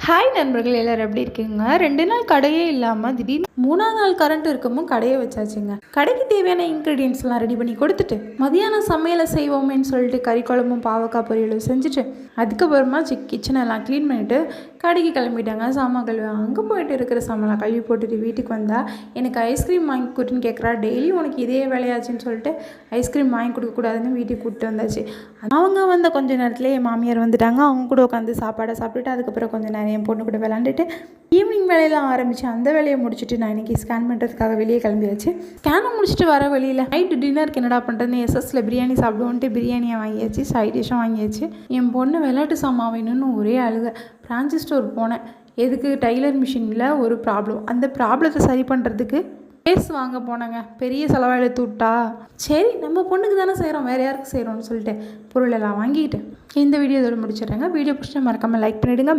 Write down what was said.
Hi நண்பர்கள், எல்லோரும் எப்படி இருக்கீங்க? 2 நாள் கடையே இல்லாமல் திடீர்னு 3ஆவது நாள் கரண்ட் இருக்கவும் கடையை வச்சாச்சுங்க. கடைக்கு தேவையான இன்க்ரீடியன்ஸ்லாம் ரெடி பண்ணி கொடுத்துட்டு மதியானம் சமையலை செய்வோமேன்னு சொல்லிட்டு கறி குழம்பும் பாவக்காய் பொரியலும் செஞ்சுட்டு அதுக்கப்புறமா கிச்சனை எல்லாம் க்ளீன் பண்ணிவிட்டு கடைக்கு கிளம்பிட்டாங்க. சாமான் கழுவி அங்கே போயிட்டு இருக்கிற சாமான் கழுவி போட்டுட்டு வீட்டுக்கு வந்தால் எனக்கு ஐஸ்கிரீம் வாங்கி கொடுத்துன்னு கேட்குறா. டெய்லி உனக்கு இதே வேலையாச்சுன்னு சொல்லிட்டு ஐஸ்கிரீம் வாங்கி கொடுக்கக்கூடாதுன்னு வீட்டுக்கு கூப்பிட்டு வந்தாச்சு. அவங்க வந்த கொஞ்ச நேரத்துலேயே என் மாமியார் வந்துட்டாங்க. அவங்க கூட உட்காந்து சாப்பாடை சாப்பிட்டுட்டு அதுக்கப்புறம் கொஞ்சம் நேரம் என் பொண்ணு கூட விளாண்டுட்டு ஈவினிங் வேலையெல்லாம் ஆரம்பித்து அந்த வேலையை முடிச்சுட்டு நான் இன்றைக்கி ஸ்கேன் பண்ணுறதுக்காக வெளியே கிளம்பியாச்சு. ஸ்கேனை முடிச்சுட்டு வர வழியில் நைட்டு டின்னருக்கு என்னடா பண்ணுறதுன்னு எஸ்எஸ்ல பிரியாணி சாப்பிடுவோன்ட்டு பிரியாணியை வாங்கியாச்சு, சைட் டிஷ்ஷும் வாங்கியாச்சு. என் பொண்ணு விளையாட்டு சாமான் வேணும்னு ஒரே அழுக. பிரான்சி ஸ்டோர் போனேன். எதுக்கு? டைலர் மிஷினில் ஒரு ப்ராப்ளம். அந்த ப்ராப்ளத்தை சரி பண்ணுறதுக்கு பேஸ் வாங்க போனாங்க. பெரிய செலவாயில தூட்டா. சரி, நம்ம பொண்ணுக்கு தானே செய்கிறோம், வேறு யாருக்கு செய்கிறோம்னு சொல்லிட்டு பொருளெல்லாம் வாங்கிக்கிட்டு இந்த வீடியோ இதோட முடிச்சிடுறேங்க. வீடியோ பிடிச்சா மறக்காமல் லைக் பண்ணிவிடுங்க.